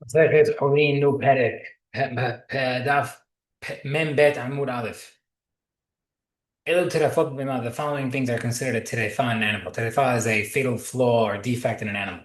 مساء حورين نو بارك داف من بيت عمود ألف. The following things are considered a terefa in an animal. Terefa is a fatal flaw or defect in an animal.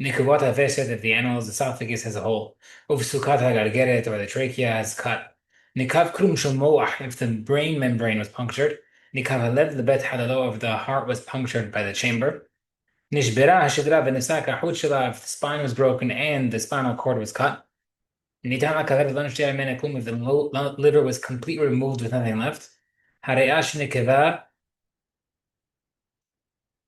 Nikubata said if the animal's esophagus has a hole. Uvsukata gargeret or the trachea has cut. Nikav krum moach if the brain membrane was punctured. Nikav halev the bet halalo if the heart was punctured by the chamber. Nishbira hashidra v'nisaka hut if the spine was broken and the spinal cord was cut. Nitama kavet lo nishtiya mimena klum if the liver was completely removed with nothing left. Hareash nekeva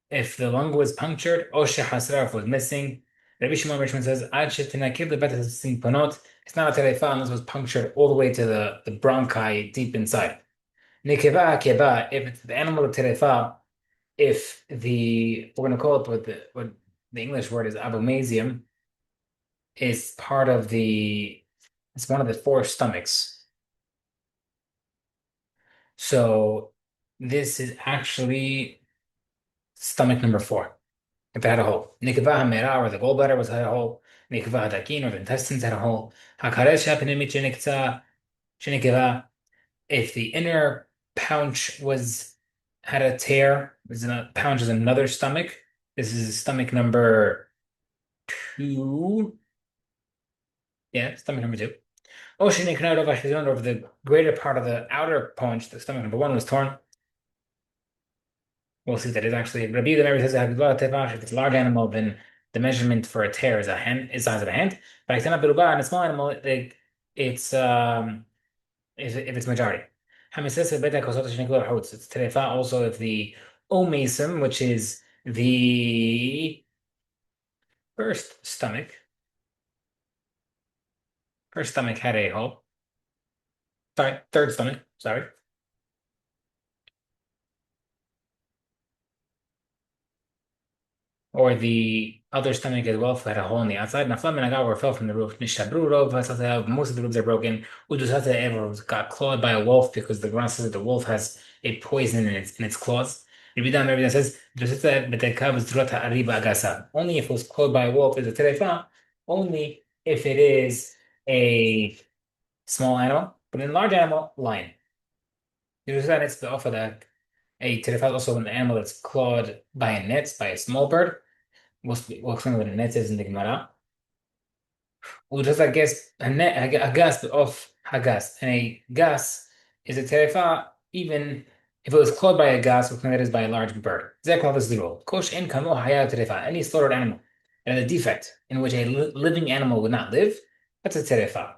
if the lung was punctured. Oshe hasra if it was missing. Rabbi Shimon Richmond says ad shetinakib lebetas simponot. It's not a terefa unless it was punctured all the way to the bronchi deep inside. Nekeva keba if the animal of terefa, if the we're going to call it what the English word is abomasum, is part of it's one of the four stomachs. So this is actually stomach number four. If it had a hole. Nikva hamera, or the gallbladder was had a hole. Nikva hadakin, or the intestines had a hole. Hakaresh happened shenikva. If the inner pouch had a tear, pouch is another stomach. This is stomach number two. Yeah, stomach number two. Oshinikna over the greater part of the outer pouch, the stomach number one was torn. We'll see that it's actually Rabbi Yehuda Meir says if it's a large animal, then the measurement for a tear is is size of a hand. But I cannot be in a small animal, it's if it's majority. It's terefa also if the omasum, which is the first stomach, had a hole. Sorry, third stomach. Sorry. Or the other stomach as well had a hole in the outside. Nafla min or fell from the roof. Nishabru rov most of the roofs are broken. Udusata ever got clawed by a wolf because the ground says that the wolf has a poison in its claws. Rabbi says only if it was clawed by a wolf is a terefa. Only if it is a small animal, but in a large animal, lion. It's the offer that a terefa also an animal that's clawed by a net by a small bird. We'll explain what a net is in the Gemara. Well, just I guess a gas of hagas, and a gas is a terefa even if it was clawed by a gas, we'll claim that is by a large bird. Zekal is the rule. Kosh en kamo haya terefa. Any slaughtered animal and a defect in which a living animal would not live, that's a terefa.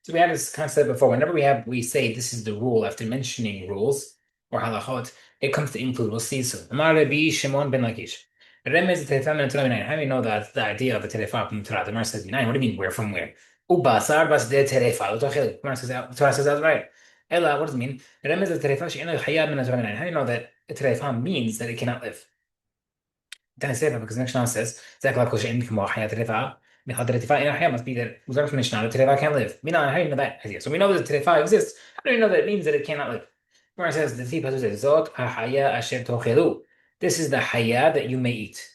So we had this concept before. Whenever we say this is the rule after mentioning rules or halachot, it comes to include. We'll see soon. Amar Rabbi Shimon ben Lakish. Remez terefa min Torah minayin. How do you know that the idea of a terefa from Torah? The Gemara says minayin. What do you mean where from where? Ubasar bas de terefa. The Torah says that's right. Ella, what does it mean? Remez terefa she'ena chaya min Torah minayin. How do you know that a terefa means that it cannot live? Then I say that because the next one says Zakla kol she'en kamo chaya terefa. Michal terefa in chaya must be that we learn from Mishnah the terefa can't live. Mina, how do you know that idea? So we know that the terefa exists. How do you know that it means that it cannot live? Gemara says the Pasuk says Zot ha'chaya asher tochelu. This is the haya that you may eat.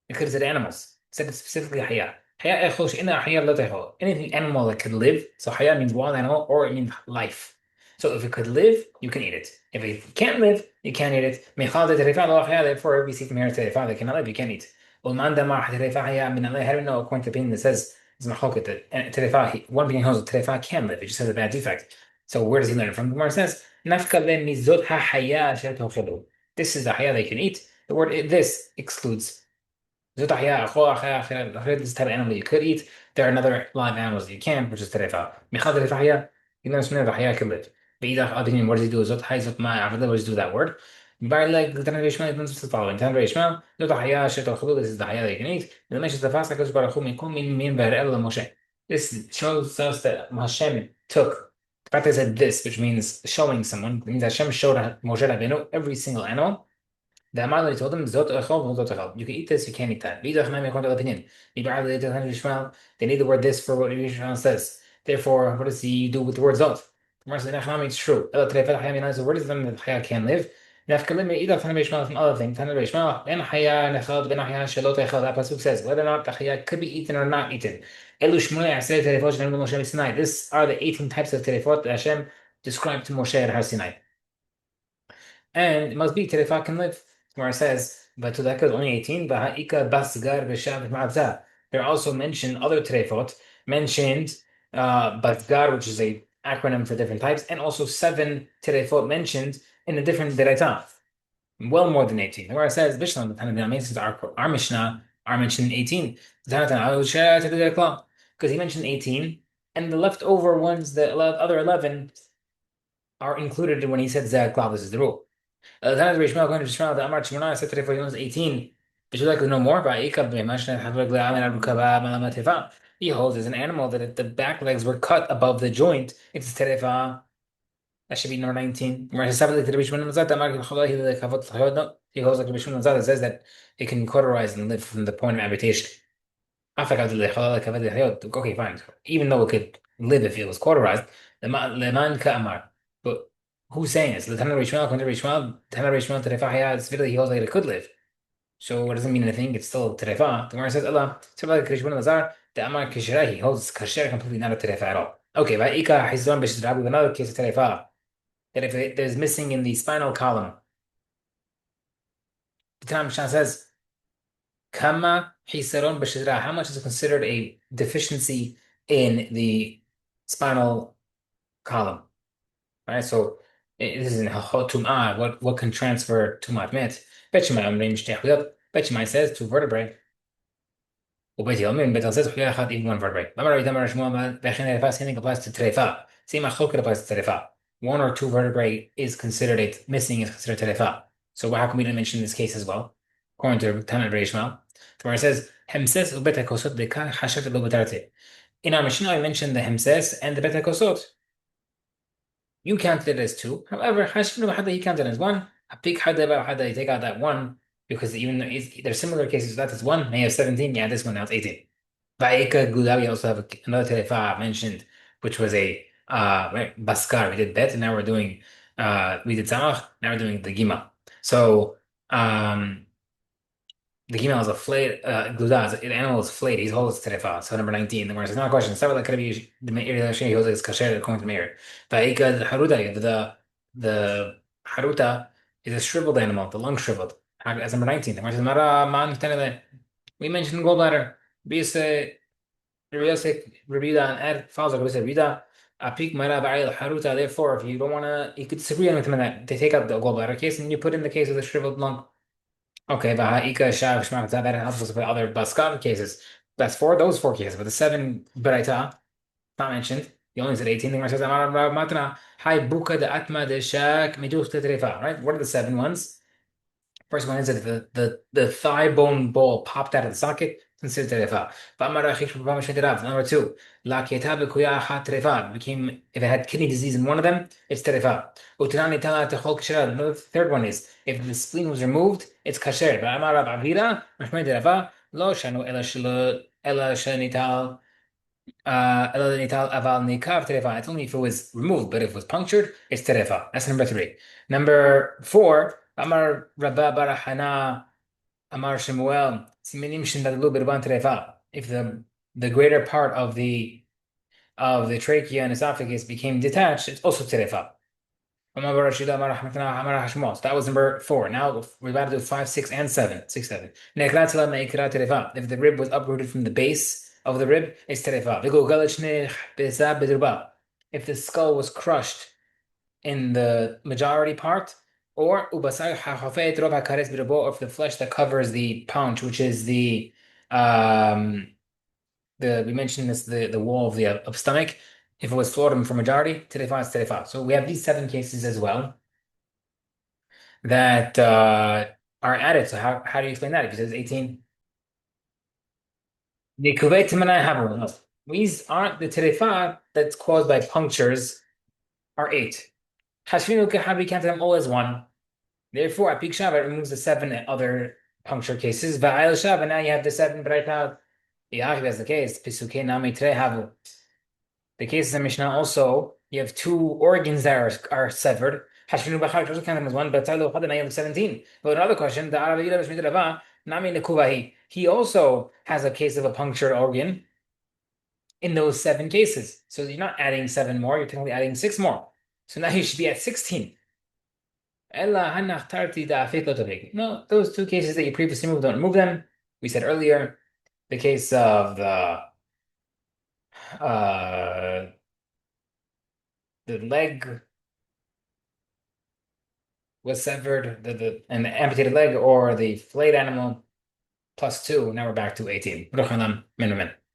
It could have said animals. It said specifically haya. Haya echol she'ina haya lo techol. Anything animal that could live. So haya means wild animal or it means life. So if it could live, you can eat it. If it can't live, you can't eat it. Mechal de terefa lo haya. Therefore, we see from here terefa that cannot live, you can't eat. Ulman damar terefa haya min Allah. How do we know according to the opinion that says it's machoket that terefa, one opinion holds that terefa can live. It just has a bad defect. So where does he learn it from? The Gemara says nafka le mizot ha haya asher tochelu. This is the haya they can eat. The word this excludes this type of animal you could eat. There are another live animals that you can, which is terefa. Michal terefa haya, you know, the haya can live. Beidach adinin, what does he do? Zot hay zot ma avada, what does he do that word? Bar like the Tanakh Ishmael, it means the following. Tanakh Ishmael, zot haya shetal chulu, this is the haya that you can eat. The Mesh is the fast like Baruch Hu mikum min bar el Moshe. This shows us that Hashem took. The fact that I said this, which means showing someone, means Hashem showed Moshe Rabbeinu every single animal. The Amar told him, Zot echol, zot echol. You can eat this, you can't eat that. B'idach ma'am according to opinion. They need the word this for what Yishmael says. Therefore, what does he do with the word Zot? The Gemara says, it's true. The word is them that Chaya can live. نفك لما إذا Tana Bishmal from other thing. Tana Bishmal, Ben Haya Nechad, Ben Haya Shalot Echad. That pasuk says whether or not the Haya could be eaten or not eaten. Elu Shmulei Aseret Terefot Shem Moshe Sinai. This are the 18 types of terefot that Hashem described to Moshe at Har Sinai. And it must be Terefah can live, where it says, but to that is only 18, Baha'ika Basgar Vishav Ma'azah. There are also mentioned other Terefot, mentioned Basgar, which is a acronym for different types, and also 7 Terefot mentioned in a different Deraita. Well more than 18. Where it says, Bishlam, the Tanakh, since our Mishnah are mentioned 18. Because he mentioned 18, and the leftover ones, the other 11, are included when he said Zaklav. This is the rule. Tana Rishmael going to Rishmael, the Amar Shimona said today for he was 18. Would you like to know more about Ikab? He holds as an animal that if the back legs were cut above the joint, it's terefa. That should be number 19. He holds like Rishmael that says that it can cauterize and live from the point of amputation. Okay, fine. Even though it could live if it was cauterized, leman ka'amar. But who's saying this? The Tana Rishmael, Tana Rishmael, Terefah, it's really he holds like it could live. So it doesn't mean anything. It's still Terefa. The Gemara says, Allah, Sabah Krishman Lazar, the Amar Kishra, he holds Kasher completely not a Terefa at all. Okay, Ika Hizron Bishra, we have another case of Terefa. That if there's missing in the spinal column, the Tanam Mishnah says, Kama Hisaron Bishra, how much is considered a deficiency in the spinal column? Right, so this is in Halchot Tum'ah, what can transfer Tum'at Met? Bet says 2 vertebrae. وبيت يومين بيت الزيت وحياة أخذ even one vertebrae. لما رأيت أمر شموع بأخين الرفاع same thing applies to تريفا. Same أخوك applies to تريفا. 1 or 2 vertebrae is considered missing is considered تريفا. So how come we didn't mention this case as well? According to Tanat Reishma, where it says همسس وبيت الكوسوت بكار حشرت لو بترتي. In our Mishnah, I mentioned the همسس and the بيت الكوسوت. You counted it as 2. However, حشرت وحدا he counted as 1. A big حدا وحدا you take out that 1. Because even though there's similar cases, that is 1, now you have 17, yeah, this one now it's 18. Va'ika Gula, we also have another terefa mentioned, which was a Baskar. We did Bet, and now we're doing we did Samach, now we're doing the Gima. So the Gima is a flayed Gluda, an animal is flayed, he holds terefa. So number 19, the word is not a question. Start with the Meir he holds it's kasher according to Meir. Va'ika Haruta, the Haruta is a shriveled animal, the lung shriveled. As number 19, the word is Mara we mentioned gallbladder. Bisa Rabida and add files like Rabida. Apik Mara Ba'il Haruta. Therefore, if you don't want to, you could disagree with him in that. They take out the gallbladder case and you put in the case of the shriveled lung. Okay, Baha'ika Shav Shmak that helps us with other Baskan cases. That's those 4 cases, but the 7 Beraita, not mentioned. He only said 18 thing where it says Amar Matna, Hai Buka de Atma de Shak Meduch Tetrefa, right? What are the 7 ones? First one is that the thigh bone ball popped out of the socket, considered terefa. Number 2, la became if it had kidney disease in one of them, it's terefa. The third one is if the spleen was removed, it's kasher. Lo shanu ela shanital it's only if it was removed, but if it was punctured, it's terefa. That's number 3. Number 4, Amar Rabba Barahana, Amar Shemuel, Siminim Shindadlu Birban terefa. If the greater part of the trachea and esophagus became detached, it's also terefa. So that was number 4. Now we're about to do 5, 6, and 7. 6, 7. If the rib was uprooted from the base of the rib, it's terefa. If the skull was crushed in the majority part, or if the flesh that covers the paunch, which is we mentioned this the wall of the stomach, if it was floatum for majority, terefa is terefa. So we have these 7 cases as well that are added. So how do you explain that? If it says 18. The kuvet no. These aren't the terefa that's caused by punctures are 8. Hashvinu we count them all as 1. Therefore, at Pik Shav, it removes the 7 other puncture cases. Va'ayel Shav, and now you have the 7 Braita. Yeah, that's the case. Pisuke Nami Tre Havu. The cases in Mishnah also, you have 2 organs that are severed. Hashinu Bachar doesn't count him as one, but Tailu Chad and I have 17. But another question, the Arabi Bishmit Rava, Nami Nekuvahi. He also has a case of a punctured organ in those 7 cases. So you're not adding 7 more, you're technically adding 6 more. So now you should be at 16. No, those 2 cases that you previously moved, don't remove them. We said earlier, the case of uh, the leg was severed, and the amputated leg, or the flayed animal plus 2. Now we're back to 18.